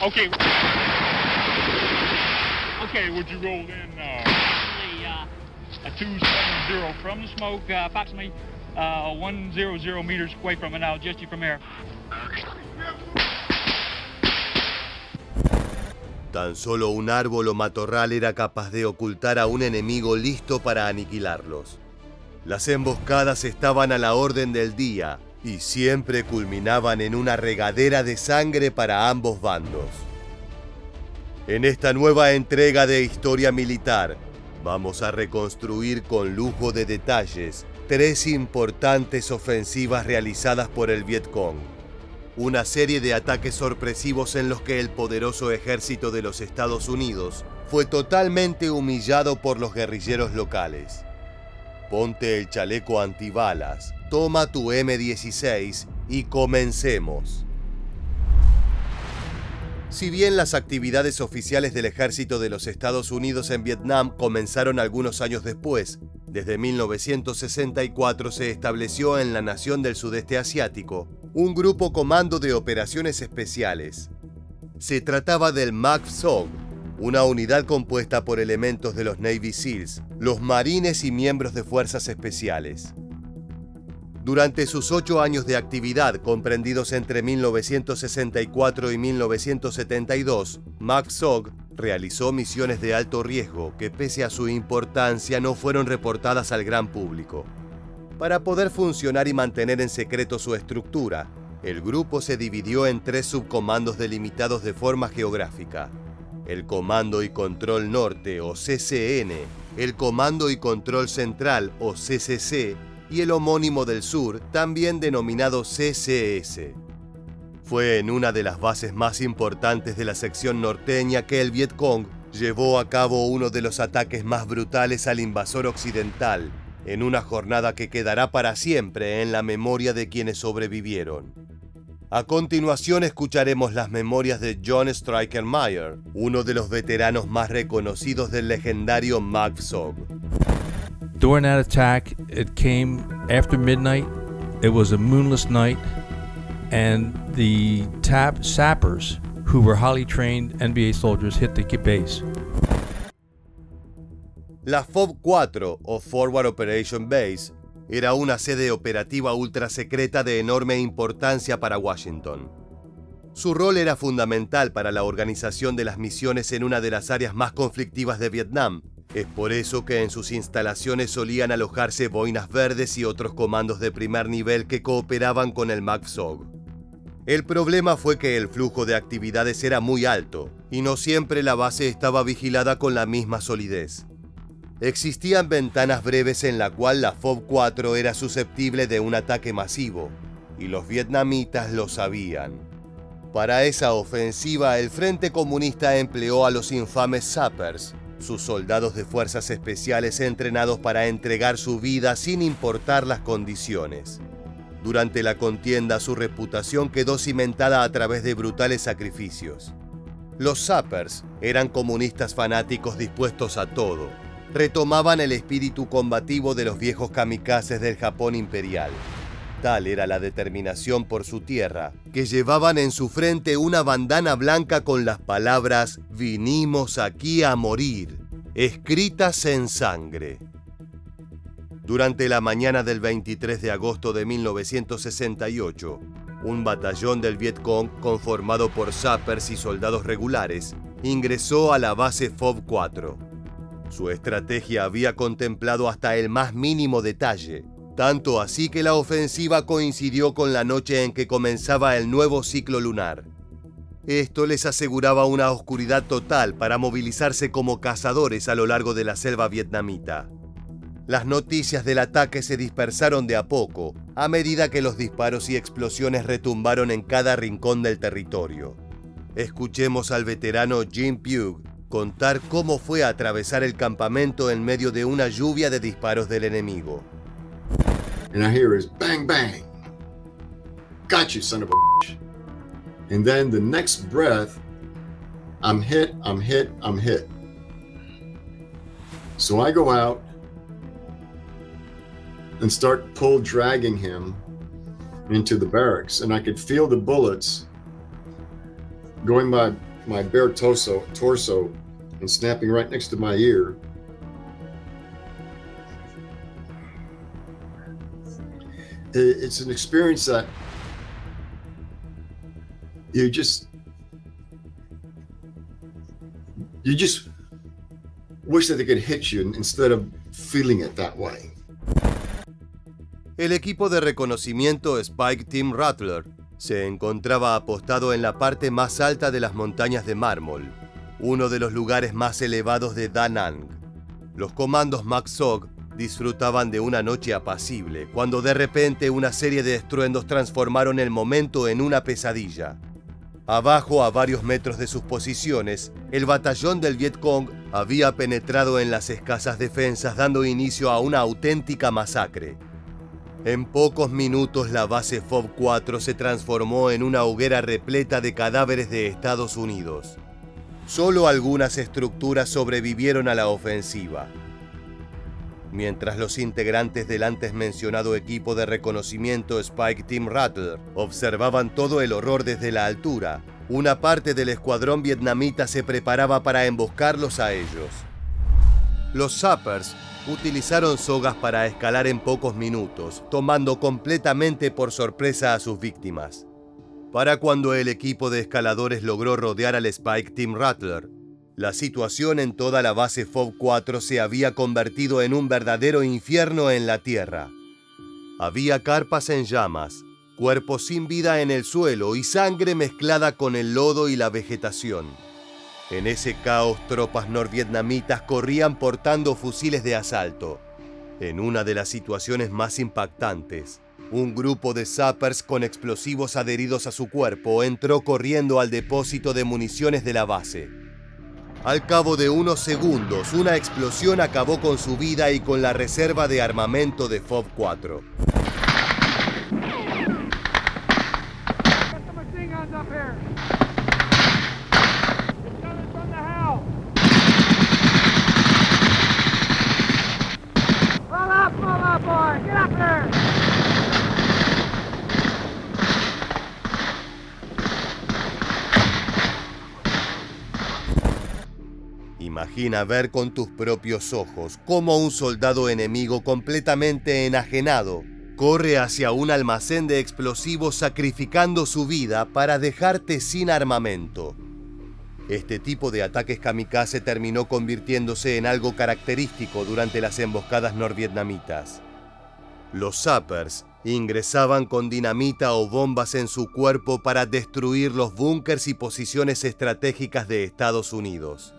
Okay. Okay, would you roll in a 270 from the smoke, approximately 100 meters away from it. I'll adjust you from there. Tan solo un árbol o matorral era capaz de ocultar a un enemigo listo para aniquilarlos. Las emboscadas estaban a la orden del día y siempre culminaban en una regadera de sangre para ambos bandos. En esta nueva entrega de Historia Militar, vamos a reconstruir con lujo de detalles 3 importantes ofensivas realizadas por el Vietcong. Una serie de ataques sorpresivos en los que el poderoso ejército de los Estados Unidos fue totalmente humillado por los guerrilleros locales. Ponte el chaleco antibalas, toma tu M16 y comencemos. Si bien las actividades oficiales del ejército de los Estados Unidos en Vietnam comenzaron algunos años después, desde 1964 se estableció en la nación del sudeste asiático un grupo comando de operaciones especiales. Se trataba del MACSOG, una unidad compuesta por elementos de los Navy SEALs, los marines y miembros de fuerzas especiales. Durante sus 8 años de actividad, comprendidos entre 1964 y 1972, MACSOG realizó misiones de alto riesgo que, pese a su importancia, no fueron reportadas al gran público. Para poder funcionar y mantener en secreto su estructura, el grupo se dividió en 3 subcomandos delimitados de forma geográfica: el Comando y Control Norte, o CCN, el Comando y Control Central, o CCC, y el homónimo del sur, también denominado CCS. Fue en una de las bases más importantes de la sección norteña que el Vietcong llevó a cabo uno de los ataques más brutales al invasor occidental, en una jornada que quedará para siempre en la memoria de quienes sobrevivieron. A continuación escucharemos las memorias de John Striker Meyer, uno de los veteranos más reconocidos del legendario MACSOG. During that attack, it came after midnight. It was a moonless night, and the sappers, who were highly trained NBA soldiers, hit the base. La FOB-4, o Forward Operation Base, era una sede operativa ultrasecreta de enorme importancia para Washington. Su rol era fundamental para la organización de las misiones en una de las áreas más conflictivas de Vietnam. Es por eso que en sus instalaciones solían alojarse boinas verdes y otros comandos de primer nivel que cooperaban con el MACSOG. El problema fue que el flujo de actividades era muy alto y no siempre la base estaba vigilada con la misma solidez. Existían ventanas breves en la cual la FOB-4 era susceptible de un ataque masivo, y los vietnamitas lo sabían. Para esa ofensiva, el Frente Comunista empleó a los infames sappers, sus soldados de fuerzas especiales entrenados para entregar su vida sin importar las condiciones. Durante la contienda, su reputación quedó cimentada a través de brutales sacrificios. Los sappers eran comunistas fanáticos dispuestos a todo. Retomaban el espíritu combativo de los viejos kamikazes del Japón imperial. Tal era la determinación por su tierra, que llevaban en su frente una bandana blanca con las palabras «Vinimos aquí a morir», escritas en sangre. Durante la mañana del 23 de agosto de 1968, un batallón del Vietcong, conformado por sappers y soldados regulares, ingresó a la base FOB-4. Su estrategia había contemplado hasta el más mínimo detalle, tanto así que la ofensiva coincidió con la noche en que comenzaba el nuevo ciclo lunar. Esto les aseguraba una oscuridad total para movilizarse como cazadores a lo largo de la selva vietnamita. Las noticias del ataque se dispersaron de a poco, a medida que los disparos y explosiones retumbaron en cada rincón del territorio. Escuchemos al veterano Jim Pugh contar cómo fue a atravesar el campamento en medio de una lluvia de disparos del enemigo. And I hear is bang, bang. Got you, son of a bitch. And then the next breath, I'm hit. So I go out and start dragging him into the barracks. And I could feel the bullets going by my bare torso and snapping right next to my ear. It's an experience that you just wish that they could hit you instead of feeling it that way. El equipo de reconocimiento Spike Team Rattler se encontraba apostado en la parte más alta de las montañas de mármol, uno de los lugares más elevados de Da Nang. Los comandos MACSOG disfrutaban de una noche apacible, cuando de repente una serie de estruendos transformaron el momento en una pesadilla. Abajo, a varios metros de sus posiciones, el batallón del Vietcong había penetrado en las escasas defensas, dando inicio a una auténtica masacre. En pocos minutos, la base FOB 4 se transformó en una hoguera repleta de cadáveres de Estados Unidos. Solo algunas estructuras sobrevivieron a la ofensiva. Mientras los integrantes del antes mencionado equipo de reconocimiento Spike Team Rattler observaban todo el horror desde la altura, una parte del escuadrón vietnamita se preparaba para emboscarlos a ellos. Los sappers utilizaron sogas para escalar en pocos minutos, tomando completamente por sorpresa a sus víctimas. Para cuando el equipo de escaladores logró rodear al Spike Team Rattler, la situación en toda la base FOB 4 se había convertido en un verdadero infierno en la tierra. Había carpas en llamas, cuerpos sin vida en el suelo y sangre mezclada con el lodo y la vegetación. En ese caos, tropas norvietnamitas corrían portando fusiles de asalto. En una de las situaciones más impactantes, un grupo de sappers con explosivos adheridos a su cuerpo entró corriendo al depósito de municiones de la base. Al cabo de unos segundos, una explosión acabó con su vida y con la reserva de armamento de FOB 4. Imagina ver con tus propios ojos cómo un soldado enemigo completamente enajenado corre hacia un almacén de explosivos sacrificando su vida para dejarte sin armamento. Este tipo de ataques kamikaze terminó convirtiéndose en algo característico durante las emboscadas norvietnamitas. Los sappers ingresaban con dinamita o bombas en su cuerpo para destruir los búnkers y posiciones estratégicas de Estados Unidos.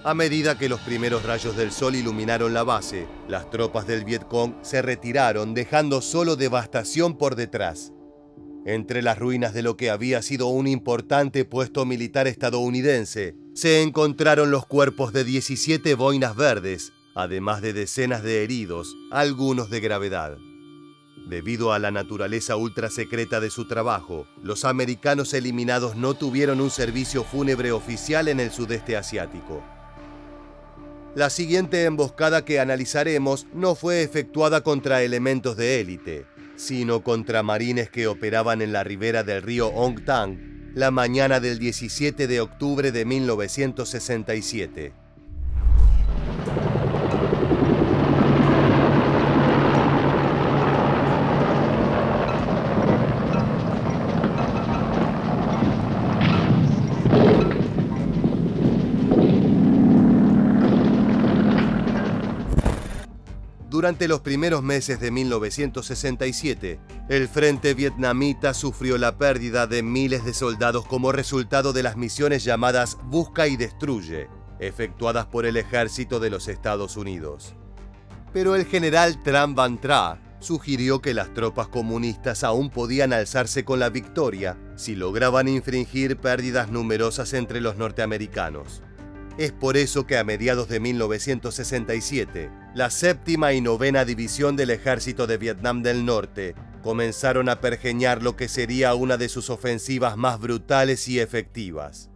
A medida que los primeros rayos del sol iluminaron la base, las tropas del Vietcong se retiraron, dejando solo devastación por detrás. Entre las ruinas de lo que había sido un importante puesto militar estadounidense, se encontraron los cuerpos de 17 boinas verdes, además de decenas de heridos, algunos de gravedad. Debido a la naturaleza ultra secreta de su trabajo, los americanos eliminados no tuvieron un servicio fúnebre oficial en el sudeste asiático. La siguiente emboscada que analizaremos no fue efectuada contra elementos de élite, sino contra marines que operaban en la ribera del río Ong Tang la mañana del 17 de octubre de 1967. Durante los primeros meses de 1967, el frente vietnamita sufrió la pérdida de miles de soldados como resultado de las misiones llamadas Busca y Destruye, efectuadas por el ejército de los Estados Unidos. Pero el general Tran Van Tra sugirió que las tropas comunistas aún podían alzarse con la victoria si lograban infringir pérdidas numerosas entre los norteamericanos. Es por eso que a mediados de 1967, la 7ª y 9ª División del Ejército de Vietnam del Norte comenzaron a pergeñar lo que sería una de sus ofensivas más brutales y efectivas.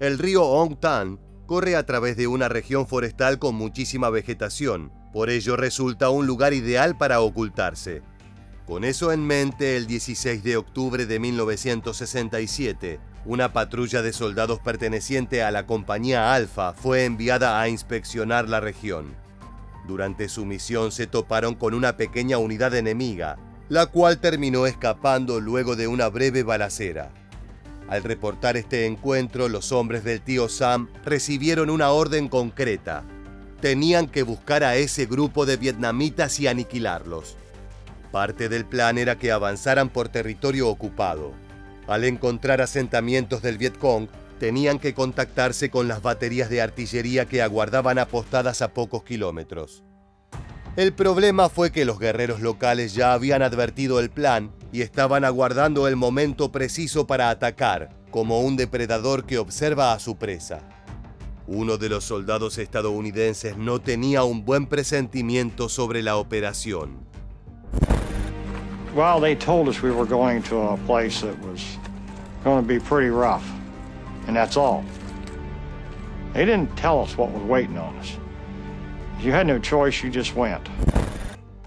El río Ong Tan corre a través de una región forestal con muchísima vegetación, por ello resulta un lugar ideal para ocultarse. Con eso en mente, el 16 de octubre de 1967, una patrulla de soldados perteneciente a la compañía Alfa fue enviada a inspeccionar la región. Durante su misión se toparon con una pequeña unidad enemiga, la cual terminó escapando luego de una breve balacera. Al reportar este encuentro, los hombres del tío Sam recibieron una orden concreta. Tenían que buscar a ese grupo de vietnamitas y aniquilarlos. Parte del plan era que avanzaran por territorio ocupado. Al encontrar asentamientos del Vietcong, tenían que contactarse con las baterías de artillería que aguardaban apostadas a pocos kilómetros. El problema fue que los guerreros locales ya habían advertido el plan y estaban aguardando el momento preciso para atacar, como un depredador que observa a su presa. Uno de los soldados estadounidenses no tenía un buen presentimiento sobre la operación. Well, they told us we were going to a place that was going to be pretty rough, and that's all. They didn't tell us what was waiting on us. You had no choice, you just went.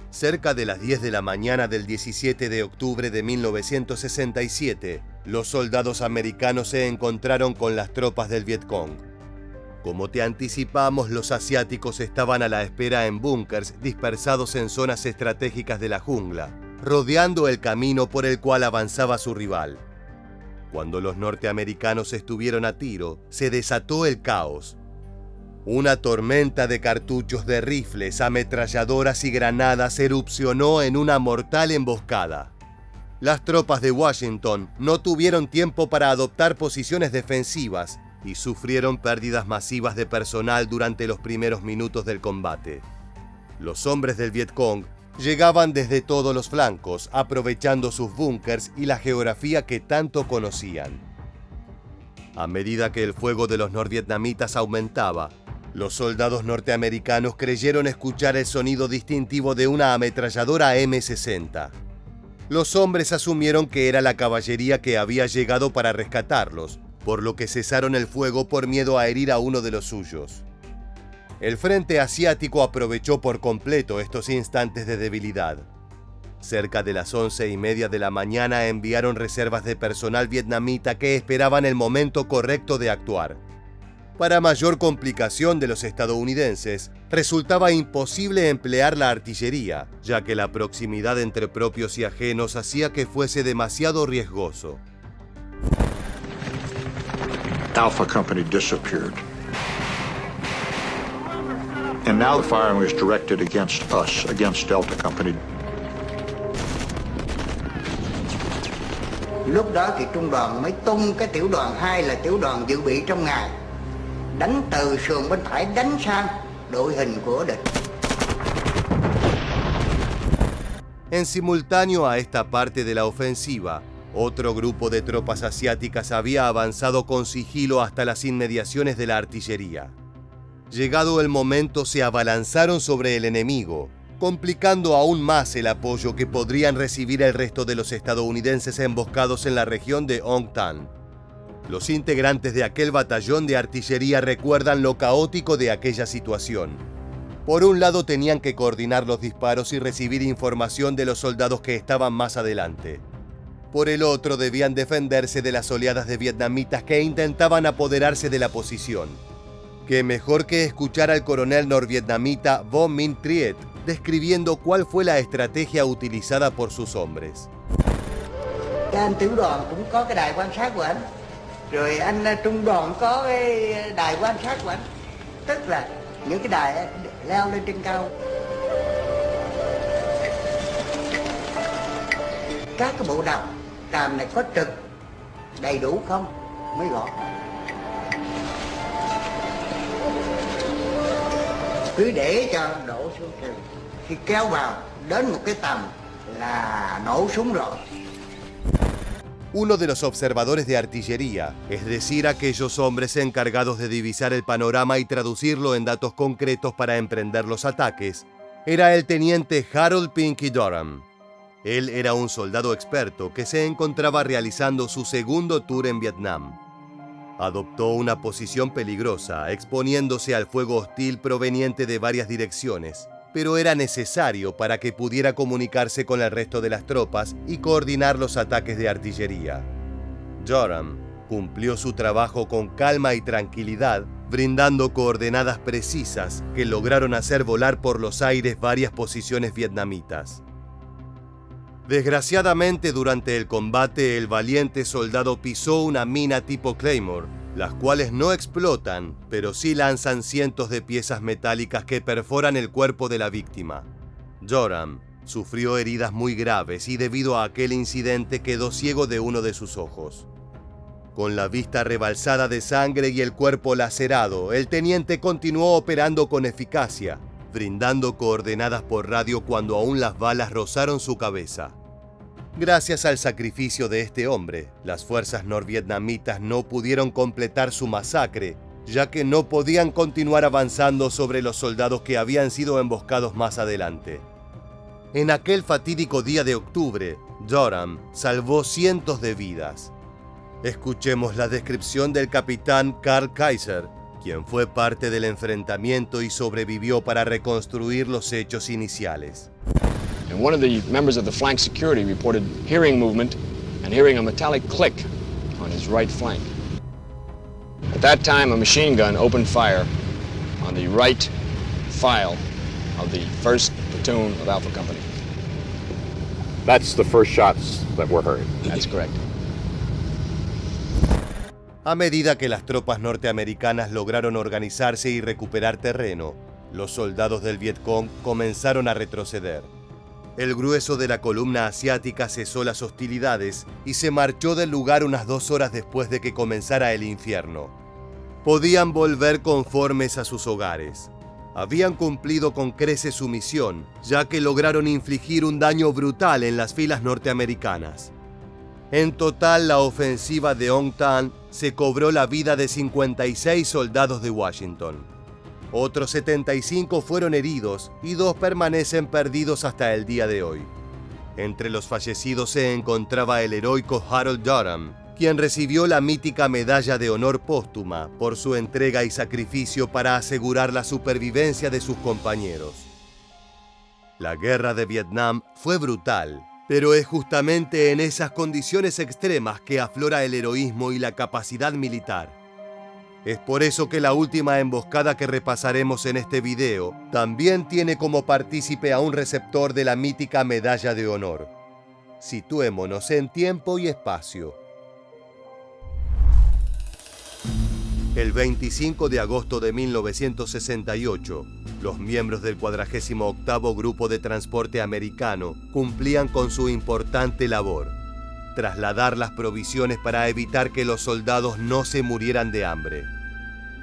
Cerca de las 10 de la mañana del 17 de octubre de 1967, los soldados americanos se encontraron con las tropas del Vietcong. Como te anticipamos, los asiáticos estaban a la espera en búnkers dispersados en zonas estratégicas de la jungla, rodeando el camino por el cual avanzaba su rival. Cuando los norteamericanos estuvieron a tiro, se desató el caos. Una tormenta de cartuchos de rifles, ametralladoras y granadas erupcionó en una mortal emboscada. Las tropas de Washington no tuvieron tiempo para adoptar posiciones defensivas y sufrieron pérdidas masivas de personal durante los primeros minutos del combate. Los hombres del Vietcong llegaban desde todos los flancos, aprovechando sus búnkers y la geografía que tanto conocían. A medida que el fuego de los norvietnamitas aumentaba, los soldados norteamericanos creyeron escuchar el sonido distintivo de una ametralladora M60. Los hombres asumieron que era la caballería que había llegado para rescatarlos, por lo que cesaron el fuego por miedo a herir a uno de los suyos. El frente asiático aprovechó por completo estos instantes de debilidad. Cerca de las 11:30 de la mañana enviaron reservas de personal vietnamita que esperaban el momento correcto de actuar. Para mayor complicación de los estadounidenses, resultaba imposible emplear la artillería, ya que la proximidad entre propios y ajenos hacía que fuese demasiado riesgoso. Alpha Company disappeared. And now the firing was directed against us, against Delta Company. Lúc đó thì trung đoàn mới tung cái tiểu đoàn 2 là tiểu đoàn dự bị trong ngày, đánh từ sườn bên phải đánh sang đội hình của địch. En simultáneo a esta parte de la ofensiva, otro grupo de tropas asiáticas había avanzado con sigilo hasta las inmediaciones de la artillería. Llegado el momento, se abalanzaron sobre el enemigo, complicando aún más el apoyo que podrían recibir el resto de los estadounidenses emboscados en la región de Ong Tan. Los integrantes de aquel batallón de artillería recuerdan lo caótico de aquella situación. Por un lado tenían que coordinar los disparos y recibir información de los soldados que estaban más adelante. Por el otro debían defenderse de las oleadas de vietnamitas que intentaban apoderarse de la posición. Qué mejor que escuchar al coronel norvietnamita Vo Minh Triet describiendo cuál fue la estrategia utilizada por sus hombres. Anh tiểu đoàn cũng có cái đài quan sát của anh, rồi anh trung đoàn có cái đài quan sát của anh, tức là những cái đài leo lên trên cao. Các cái bộ đàm này có trực đầy đủ không mới gọi. Cứ để cho đổ xuống sườn, khi kéo vào đến một cái tầm là nổ súng rồi. Uno de los observadores de artillería, es decir, aquellos hombres encargados de divisar el panorama y traducirlo en datos concretos para emprender los ataques, era el teniente Harold Pinky Durham. Él era un soldado experto que se encontraba realizando su segundo tour en Vietnam. Adoptó una posición peligrosa, exponiéndose al fuego hostil proveniente de varias direcciones, pero era necesario para que pudiera comunicarse con el resto de las tropas y coordinar los ataques de artillería. Joram, cumplió su trabajo con calma y tranquilidad, brindando coordenadas precisas que lograron hacer volar por los aires varias posiciones vietnamitas. Desgraciadamente, durante el combate, el valiente soldado pisó una mina tipo Claymore, las cuales no explotan, pero sí lanzan cientos de piezas metálicas que perforan el cuerpo de la víctima. Joram sufrió heridas muy graves y debido a aquel incidente quedó ciego de uno de sus ojos. Con la vista rebalsada de sangre y el cuerpo lacerado, el teniente continuó operando con eficacia, brindando coordenadas por radio cuando aún las balas rozaron su cabeza. Gracias al sacrificio de este hombre, las fuerzas norvietnamitas no pudieron completar su masacre, ya que no podían continuar avanzando sobre los soldados que habían sido emboscados más adelante. En aquel fatídico día de octubre, Joram salvó cientos de vidas. Escuchemos la descripción del capitán Karl Kaiser, quien fue parte del enfrentamiento y sobrevivió para reconstruir los hechos iniciales. And one of the members of the flank security reported hearing movement and hearing a metallic click on his right flank. At that time, a machine gun opened fire on the right file of the 1st platoon of Alpha Company. That's the first shots that were heard. That's correct. A medida que las tropas norteamericanas lograron organizarse y recuperar terreno, los soldados del Vietcong comenzaron a retroceder. El grueso de la columna asiática cesó las hostilidades y se marchó del lugar unas 2 horas después de que comenzara el infierno. Podían volver conformes a sus hogares. Habían cumplido con creces su misión, ya que lograron infligir un daño brutal en las filas norteamericanas. En total, la ofensiva de Ong Tan se cobró la vida de 56 soldados de Washington. Otros 75 fueron heridos y 2 permanecen perdidos hasta el día de hoy. Entre los fallecidos se encontraba el heroico Harold Joram, quien recibió la mítica Medalla de Honor póstuma por su entrega y sacrificio para asegurar la supervivencia de sus compañeros. La guerra de Vietnam fue brutal, pero es justamente en esas condiciones extremas que aflora el heroísmo y la capacidad militar. Es por eso que la última emboscada que repasaremos en este video también tiene como partícipe a un receptor de la mítica Medalla de Honor. Situémonos en tiempo y espacio. El 25 de agosto de 1968, los miembros del 48º Grupo de Transporte Americano cumplían con su importante labor: trasladar las provisiones para evitar que los soldados no se murieran de hambre.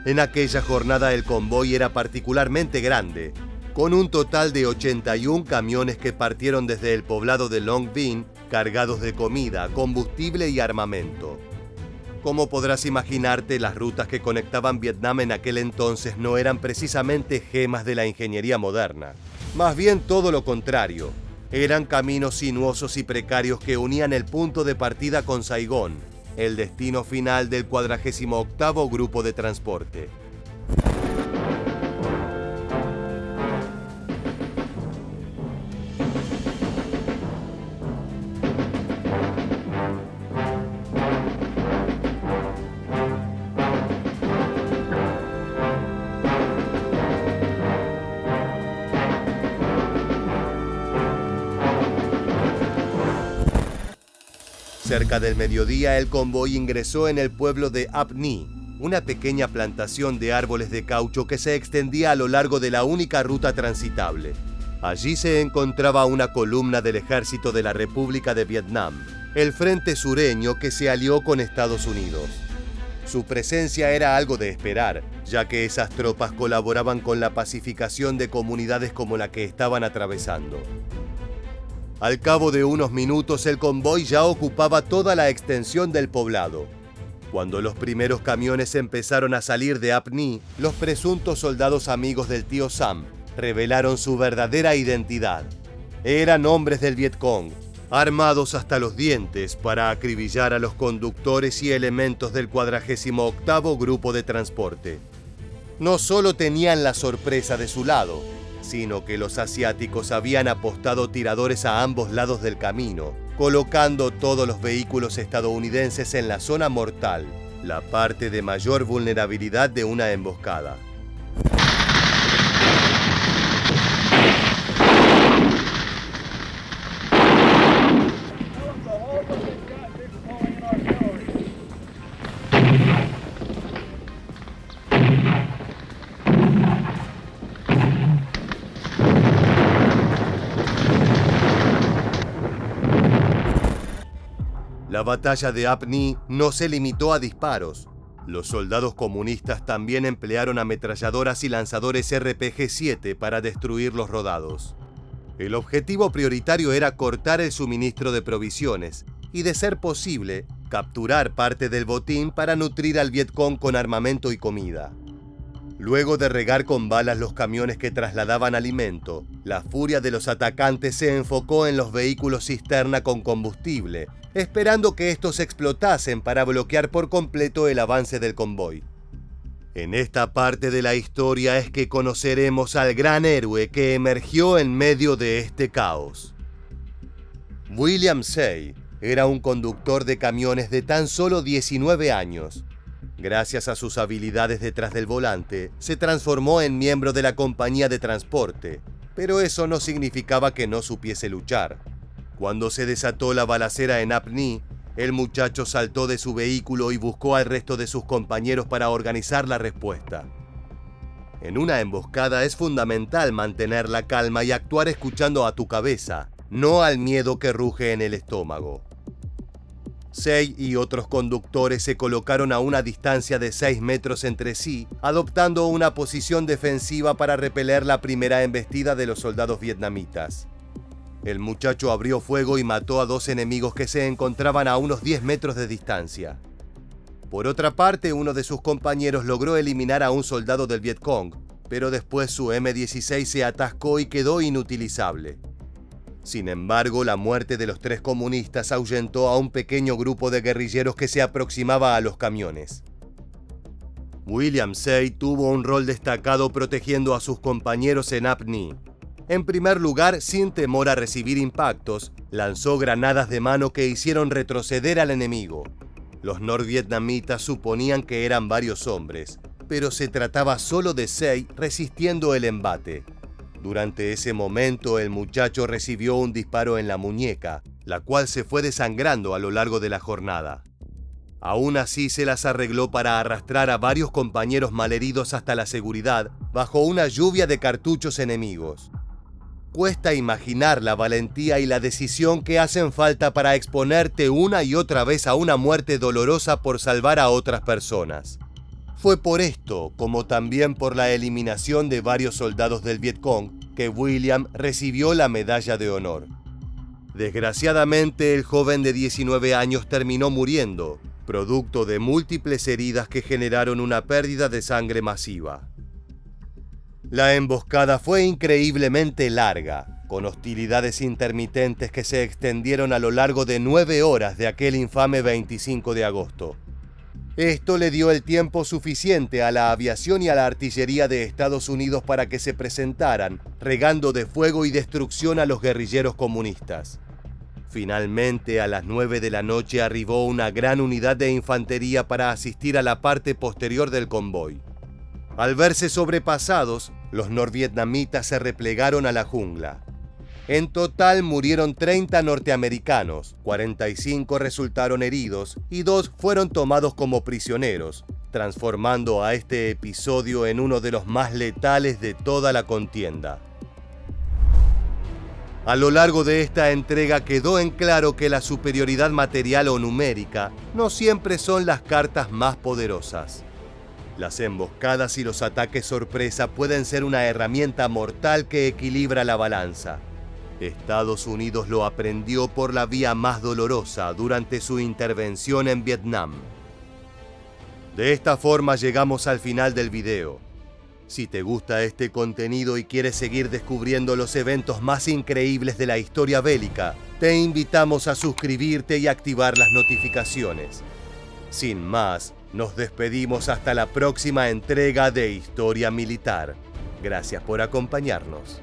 En aquella jornada el convoy era particularmente grande, con un total de 81 camiones que partieron desde el poblado de Long Binh cargados de comida, combustible y armamento. Como podrás imaginarte, las rutas que conectaban Vietnam en aquel entonces no eran precisamente gemas de la ingeniería moderna. Más bien todo lo contrario. Eran caminos sinuosos y precarios que unían el punto de partida con Saigón, el destino final del 48º Grupo de Transporte. Cerca del mediodía, el convoy ingresó en el pueblo de Ap Ni, una pequeña plantación de árboles de caucho que se extendía a lo largo de la única ruta transitable. Allí se encontraba una columna del ejército de la República de Vietnam, el Frente Sureño que se alió con Estados Unidos. Su presencia era algo de esperar, ya que esas tropas colaboraban con la pacificación de comunidades como la que estaban atravesando. Al cabo de unos minutos, el convoy ya ocupaba toda la extensión del poblado. Cuando los primeros camiones empezaron a salir de Ap Ni, los presuntos soldados amigos del tío Sam revelaron su verdadera identidad. Eran hombres del Vietcong, armados hasta los dientes para acribillar a los conductores y elementos del 48º Grupo de Transporte. No solo tenían la sorpresa de su lado, sino que los asiáticos habían apostado tiradores a ambos lados del camino, colocando todos los vehículos estadounidenses en la zona mortal. la parte de mayor vulnerabilidad de una emboscada. La batalla de Apni no se limitó a disparos. Los soldados comunistas también emplearon ametralladoras y lanzadores RPG-7 para destruir los rodados. El objetivo prioritario era cortar el suministro de provisiones y, de ser posible, capturar parte del botín para nutrir al Vietcong con armamento y comida. Luego de regar con balas los camiones que trasladaban alimento, la furia de los atacantes se enfocó en los vehículos cisterna con combustible, esperando que estos explotasen para bloquear por completo el avance del convoy. En esta parte de la historia es que conoceremos al gran héroe que emergió en medio de este caos. William Say era un conductor de camiones de tan solo 19 años. Gracias a sus habilidades detrás del volante, se transformó en miembro de la compañía de transporte, pero eso no significaba que no supiese luchar. Cuando se desató la balacera en Apni, el muchacho saltó de su vehículo y buscó al resto de sus compañeros para organizar la respuesta. En una emboscada es fundamental mantener la calma y actuar escuchando a tu cabeza, no al miedo que ruge en el estómago. Say y otros conductores se colocaron a una distancia de 6 metros entre sí, adoptando una posición defensiva para repeler la primera embestida de los soldados vietnamitas. El muchacho abrió fuego y mató a 2 enemigos que se encontraban a unos 10 metros de distancia. Por otra parte, uno de sus compañeros logró eliminar a un soldado del Vietcong, pero después su M16 se atascó y quedó inutilizable. Sin embargo, la muerte de los 3 comunistas ahuyentó a un pequeño grupo de guerrilleros que se aproximaba a los camiones. William Say tuvo un rol destacado protegiendo a sus compañeros en Apni. En primer lugar, sin temor a recibir impactos, lanzó granadas de mano que hicieron retroceder al enemigo. Los norvietnamitas suponían que eran varios hombres, pero se trataba solo de Say resistiendo el embate. Durante ese momento, el muchacho recibió un disparo en la muñeca, la cual se fue desangrando a lo largo de la jornada. Aún así, se las arregló para arrastrar a varios compañeros malheridos hasta la seguridad, bajo una lluvia de cartuchos enemigos. Cuesta imaginar la valentía y la decisión que hacen falta para exponerte una y otra vez a una muerte dolorosa por salvar a otras personas. Fue por esto, como también por la eliminación de varios soldados del Vietcong, que William recibió la medalla de honor. Desgraciadamente, el joven de 19 años terminó muriendo, producto de múltiples heridas que generaron una pérdida de sangre masiva. La emboscada fue increíblemente larga, con hostilidades intermitentes que se extendieron a lo largo de 9 horas de aquel infame 25 de agosto. Esto le dio el tiempo suficiente a la aviación y a la artillería de Estados Unidos para que se presentaran, regando de fuego y destrucción a los guerrilleros comunistas. Finalmente, a las 9 de la noche arribó una gran unidad de infantería para asistir a la parte posterior del convoy. Al verse sobrepasados, los norvietnamitas se replegaron a la jungla. En total murieron 30 norteamericanos, 45 resultaron heridos y 2 fueron tomados como prisioneros, transformando a este episodio en uno de los más letales de toda la contienda. A lo largo de esta entrega quedó en claro que la superioridad material o numérica no siempre son las cartas más poderosas. Las emboscadas y los ataques sorpresa pueden ser una herramienta mortal que equilibra la balanza. Estados Unidos lo aprendió por la vía más dolorosa durante su intervención en Vietnam. De esta forma llegamos al final del video. Si te gusta este contenido y quieres seguir descubriendo los eventos más increíbles de la historia bélica, te invitamos a suscribirte y activar las notificaciones. Sin más, nos despedimos hasta la próxima entrega de Historia Militar. Gracias por acompañarnos.